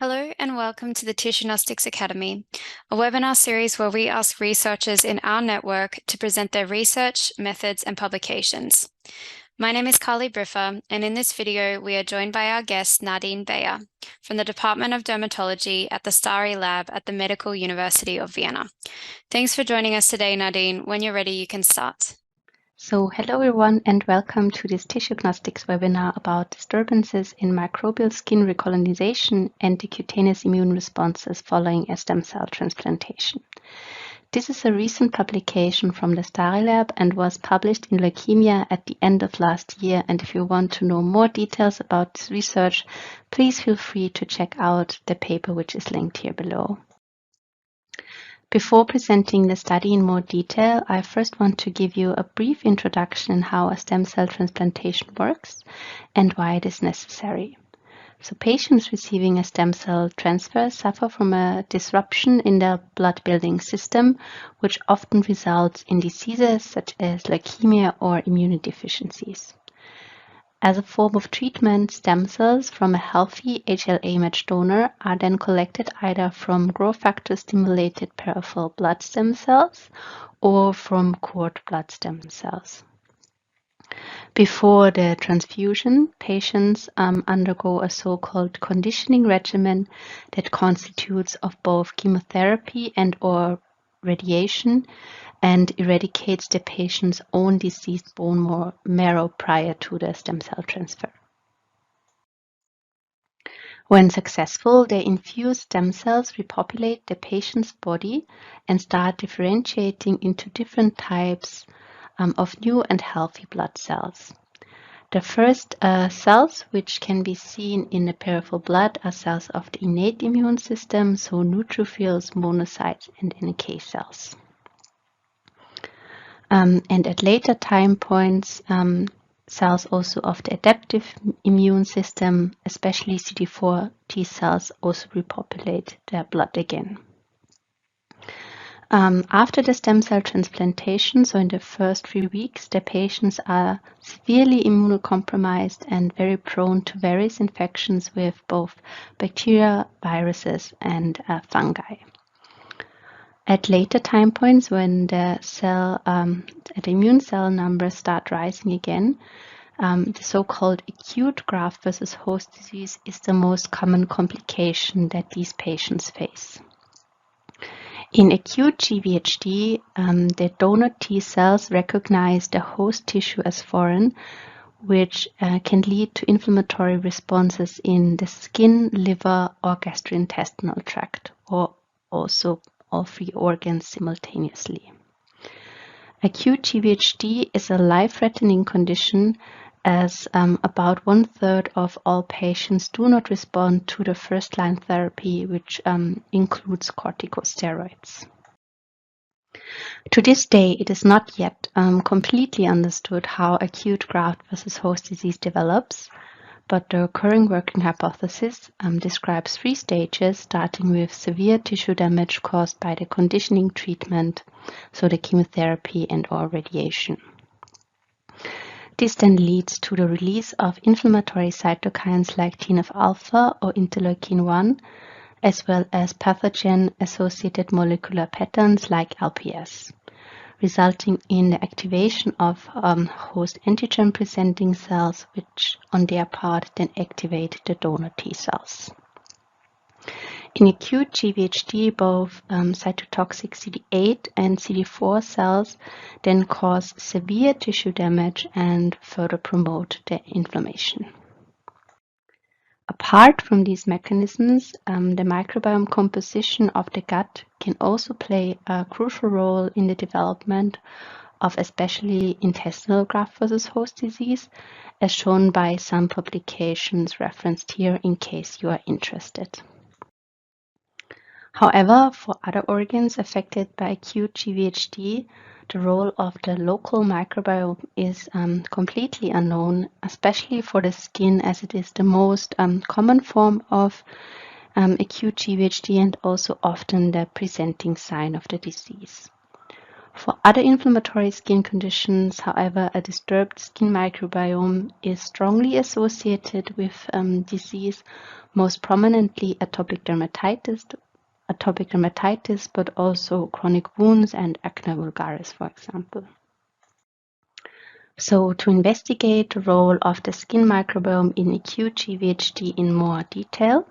Hello and welcome to the Tissue-Gnostics Academy, a webinar series where we ask researchers in our network to present their research, methods, and publications. My name is Carly Briffa, and in this video, we are joined by our guest, Nadine Bayer, from the Department of Dermatology at the STARI Lab at the Medical University of Vienna. Thanks for joining us today, Nadine. When you're ready, you can start. So hello everyone and welcome to this Tissue-Gnostics webinar about disturbances in microbial skin recolonization and the cutaneous immune responses following a stem cell transplantation. This is a recent publication from the STARI Lab and was published in Leukemia at the end of last year, and if you want to know more details about this research, please feel free to check out the paper which is linked here below. Before presenting the study in more detail, I first want to give you a brief introduction on how a stem cell transplantation works and why it is necessary. So patients receiving a stem cell transfer suffer from a disruption in their blood building system, which often results in diseases such as leukemia or immunodeficiencies. As a form of treatment, stem cells from a healthy HLA-matched donor are then collected either from growth factor-stimulated peripheral blood stem cells or from cord blood stem cells. Before the transfusion, patients undergo a so-called conditioning regimen that constitutes of both chemotherapy and/or radiation and eradicates the patient's own diseased bone marrow prior to the stem cell transfer. When successful, the infused stem cells repopulate the patient's body and start differentiating into different types of new and healthy blood cells. The first cells, which can be seen in the peripheral blood, are cells of the innate immune system, so neutrophils, monocytes, and NK cells. And at later time points, cells also of the adaptive immune system, especially CD4 T cells, also repopulate their blood again. After the stem cell transplantation, so in the first 3 weeks, the patients are severely immunocompromised and very prone to various infections with both bacteria, viruses, and fungi. At later time points, when the immune cell numbers start rising again, the so-called acute graft versus host disease is the most common complication that these patients face. In acute GvHD, the donor T cells recognize the host tissue as foreign, which can lead to inflammatory responses in the skin, liver, or gastrointestinal tract, or also all 3 organs simultaneously. Acute GvHD is a life-threatening condition as about 1/3 of all patients do not respond to the first-line therapy, which includes corticosteroids. To this day, it is not yet completely understood how acute graft versus host disease develops, but the current working hypothesis describes 3 stages, starting with severe tissue damage caused by the conditioning treatment, so the chemotherapy and/or radiation. This then leads to the release of inflammatory cytokines like TNF-alpha or interleukin-1, as well as pathogen-associated molecular patterns like LPS, resulting in the activation of host antigen-presenting cells, which on their part then activate the donor T cells. In acute GvHD, both cytotoxic CD8 and CD4 cells then cause severe tissue damage and further promote the inflammation. Apart from these mechanisms, the microbiome composition of the gut can also play a crucial role in the development of especially intestinal graft versus host disease, as shown by some publications referenced here in case you are interested. However, for other organs affected by acute GvHD, the role of the local microbiome is completely unknown, especially for the skin, as it is the most common form of acute GvHD and also often the presenting sign of the disease. For other inflammatory skin conditions, however, a disturbed skin microbiome is strongly associated with disease, most prominently atopic dermatitis, but also chronic wounds and acne vulgaris, for example. So, to investigate the role of the skin microbiome in acute GvHD in more detail,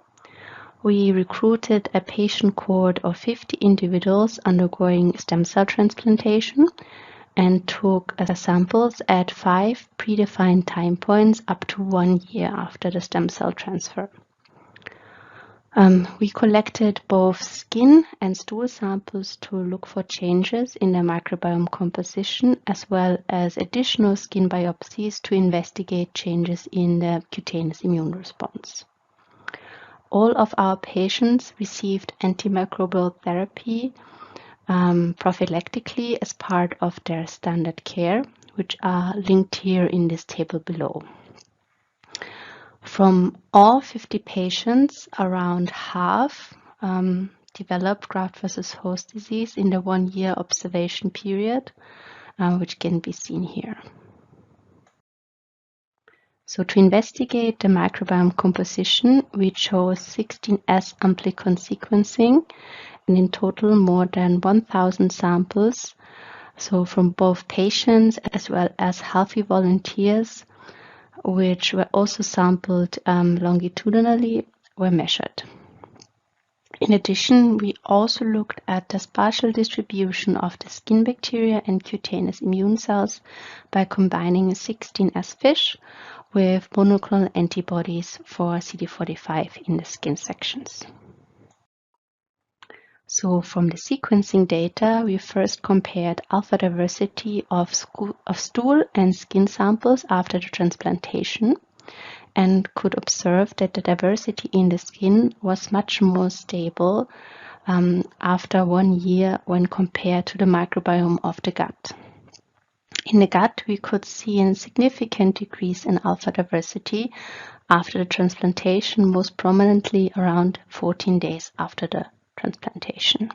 we recruited a patient cohort of 50 individuals undergoing stem cell transplantation and took samples at 5 predefined time points up to 1 year after the stem cell transfer. We collected both skin and stool samples to look for changes in the microbiome composition, as well as additional skin biopsies to investigate changes in the cutaneous immune response. All of our patients received antimicrobial therapy prophylactically as part of their standard care, which are linked here in this table below. From all 50 patients, around half developed graft versus host disease in the 1 year observation period, which can be seen here. So to investigate the microbiome composition, we chose 16S amplicon sequencing, and in total more than 1,000 samples, so from both patients as well as healthy volunteers, which were also sampled longitudinally, were measured. In addition, we also looked at the spatial distribution of the skin bacteria and cutaneous immune cells by combining 16S FISH with monoclonal antibodies for CD45 in the skin sections. So from the sequencing data, we first compared alpha diversity of stool and skin samples after the transplantation and could observe that the diversity in the skin was much more stable after 1 year when compared to the microbiome of the gut. In the gut, we could see a significant decrease in alpha diversity after the transplantation, most prominently around 14 days after the transplantation.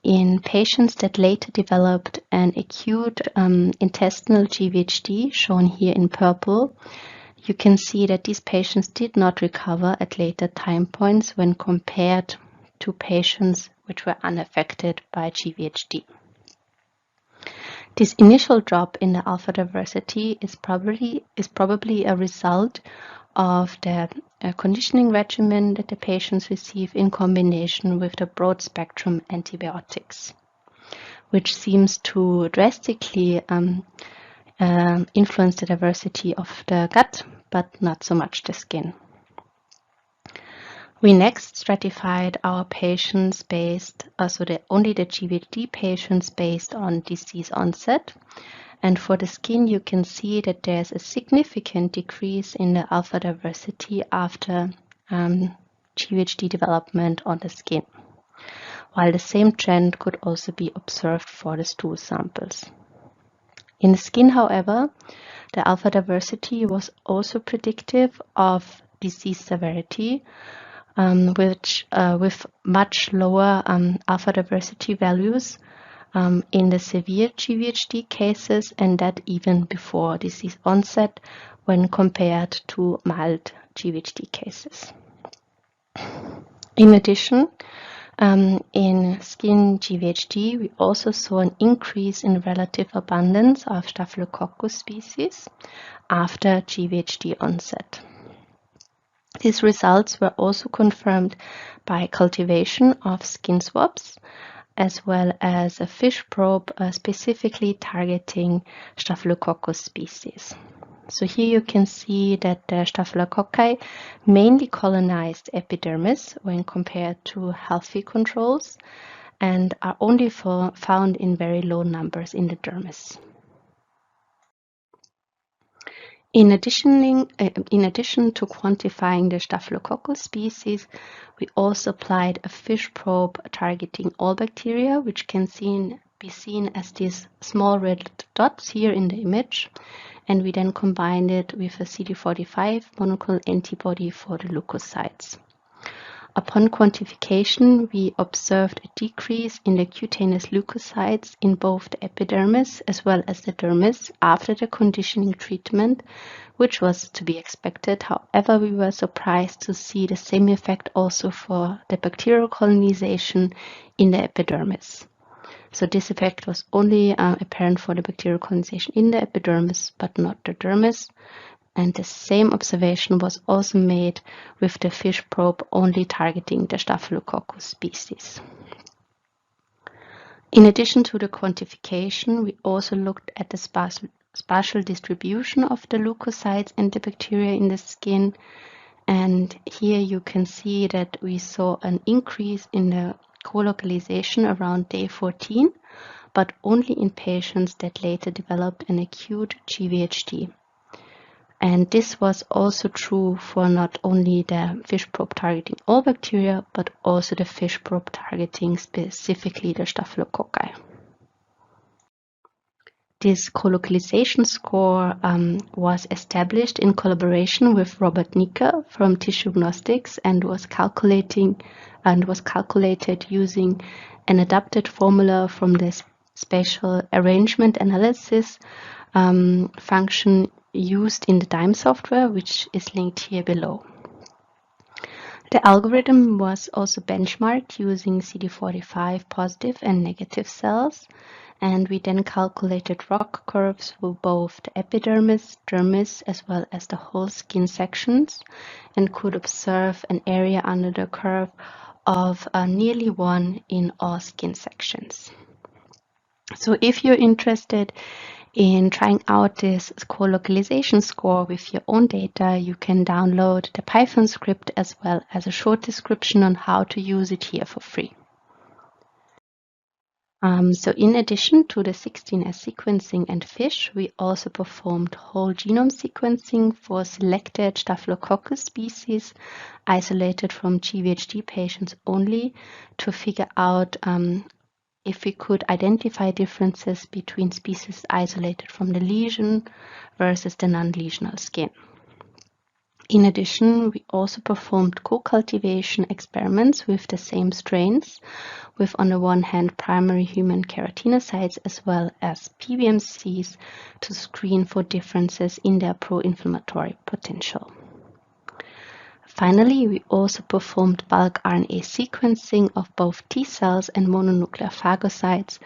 In patients that later developed an acute intestinal GvHD, shown here in purple, you can see that these patients did not recover at later time points when compared to patients which were unaffected by GvHD. This initial drop in the alpha diversity is probably a result of the conditioning regimen that the patients receive in combination with the broad-spectrum antibiotics, which seems to drastically influence the diversity of the gut, but not so much the skin. We next stratified our patients only the GvHD patients based on disease onset. And for the skin, you can see that there's a significant decrease in the alpha diversity after GvHD development on the skin, while the same trend could also be observed for the stool samples. In the skin, however, the alpha diversity was also predictive of disease severity, with much lower alpha diversity values in the severe GvHD cases, and that even before disease onset when compared to mild GvHD cases. In addition, in skin GvHD, we also saw an increase in relative abundance of Staphylococcus species after GvHD onset. These results were also confirmed by cultivation of skin swabs, as well as a FISH probe specifically targeting Staphylococcus species. So here you can see that the Staphylococci mainly colonized epidermis when compared to healthy controls and are only found in very low numbers in the dermis. In addition to quantifying the Staphylococcus species, we also applied a FISH probe targeting all bacteria, which can be seen as these small red dots here in the image, and we then combined it with a CD45 monoclonal antibody for the leukocytes. Upon quantification, we observed a decrease in the cutaneous leukocytes in both the epidermis as well as the dermis after the conditioning treatment, which was to be expected. However, we were surprised to see the same effect also for the bacterial colonization in the epidermis. So this effect was only apparent for the bacterial colonization in the epidermis, but not the dermis. And the same observation was also made with the fish probe only targeting the Staphylococcus species. In addition to the quantification, we also looked at the spatial distribution of the leukocytes and the bacteria in the skin. And here you can see that we saw an increase in the colocalization around day 14, but only in patients that later developed an acute GvHD. And this was also true for not only the fish probe targeting all bacteria, but also the fish probe targeting specifically the Staphylococci. This colocalization score was established in collaboration with Robert Nicker from Tissuegnostics and was calculated using an adapted formula from the spatial arrangement analysis function used in the DIME software, which is linked here below. The algorithm was also benchmarked using CD45 positive and negative cells, and we then calculated ROC curves for both the epidermis, dermis, as well as the whole skin sections, and could observe an area under the curve of nearly 1 in all skin sections. So if you're interested in trying out this colocalization score with your own data, you can download the Python script as well as a short description on how to use it here for free. So in addition to the 16S sequencing and FISH, we also performed whole genome sequencing for selected Staphylococcus species isolated from GvHD patients only to figure out if we could identify differences between species isolated from the lesion versus the non-lesional skin. In addition, we also performed co-cultivation experiments with the same strains, with on the one hand primary human keratinocytes as well as PBMCs to screen for differences in their pro-inflammatory potential. Finally, we also performed bulk RNA sequencing of both T cells and mononuclear phagocytes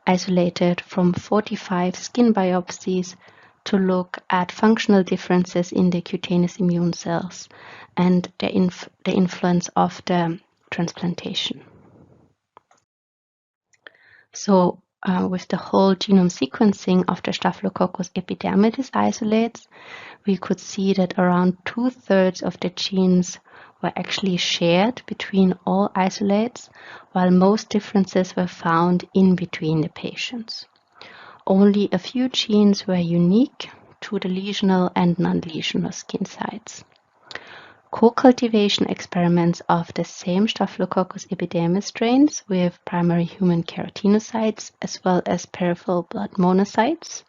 isolated from 45 skin biopsies to look at functional differences in the cutaneous immune cells and the influence of the transplantation. So with the whole genome sequencing of the Staphylococcus epidermidis isolates, we could see that around 2/3 of the genes were actually shared between all isolates, while most differences were found in between the patients. Only a few genes were unique to the lesional and non-lesional skin sites. Co-cultivation experiments of the same Staphylococcus epidermis strains with primary human keratinocytes as well as peripheral blood monocytes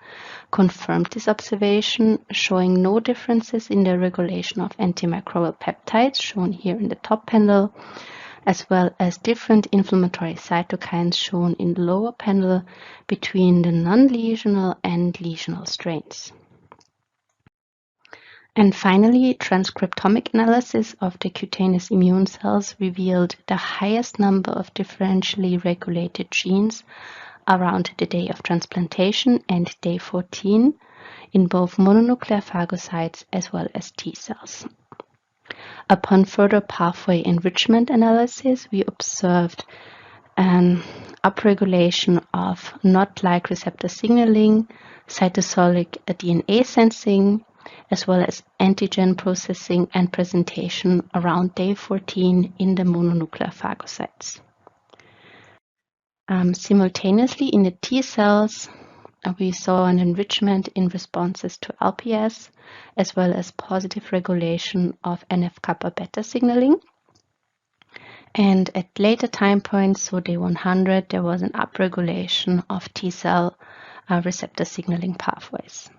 confirmed this observation, showing no differences in the regulation of antimicrobial peptides, shown here in the top panel, as well as different inflammatory cytokines shown in the lower panel between the non-lesional and lesional strains. And finally, transcriptomic analysis of the cutaneous immune cells revealed the highest number of differentially regulated genes around the day of transplantation and day 14 in both mononuclear phagocytes as well as T cells. Upon further pathway enrichment analysis, we observed an upregulation of NOT-like receptor signaling, cytosolic DNA sensing, as well as antigen processing and presentation around day 14 in the mononuclear phagocytes. Simultaneously, in the T cells, we saw an enrichment in responses to LPS, as well as positive regulation of NF-kappa beta signaling. And at later time points, so day 100, there was an upregulation of T cell receptor signaling pathways.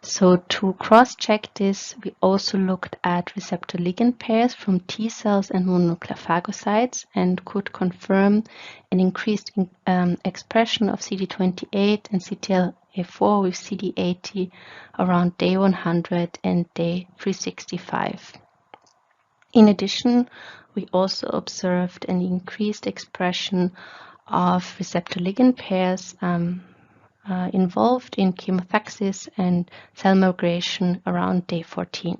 So to cross-check this, we also looked at receptor-ligand pairs from T cells and mononuclear phagocytes and could confirm an increased expression of CD28 and CTLA4 with CD80 around day 100 and day 365. In addition, we also observed an increased expression of receptor-ligand pairs involved in chemotaxis and cell migration around day 14.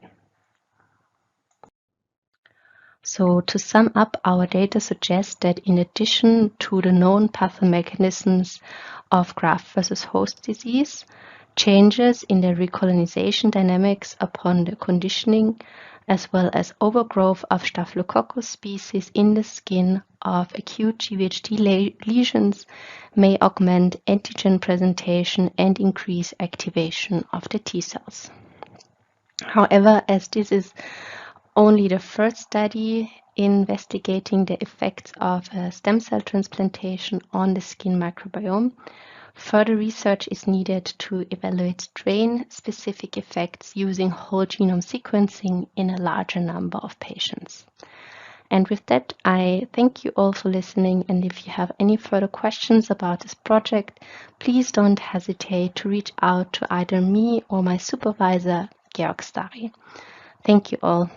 So to sum up, our data suggests that in addition to the known pathomechanisms of graft versus host disease, changes in the recolonization dynamics upon the conditioning, as well as overgrowth of Staphylococcus species in the skin of acute GvHD lesions may augment antigen presentation and increase activation of the T cells. However, as this is only the first study investigating the effects of stem cell transplantation on the skin microbiome, further research is needed to evaluate strain-specific effects using whole genome sequencing in a larger number of patients. And with that, I thank you all for listening, and if you have any further questions about this project, please don't hesitate to reach out to either me or my supervisor, Georg Stary. Thank you all.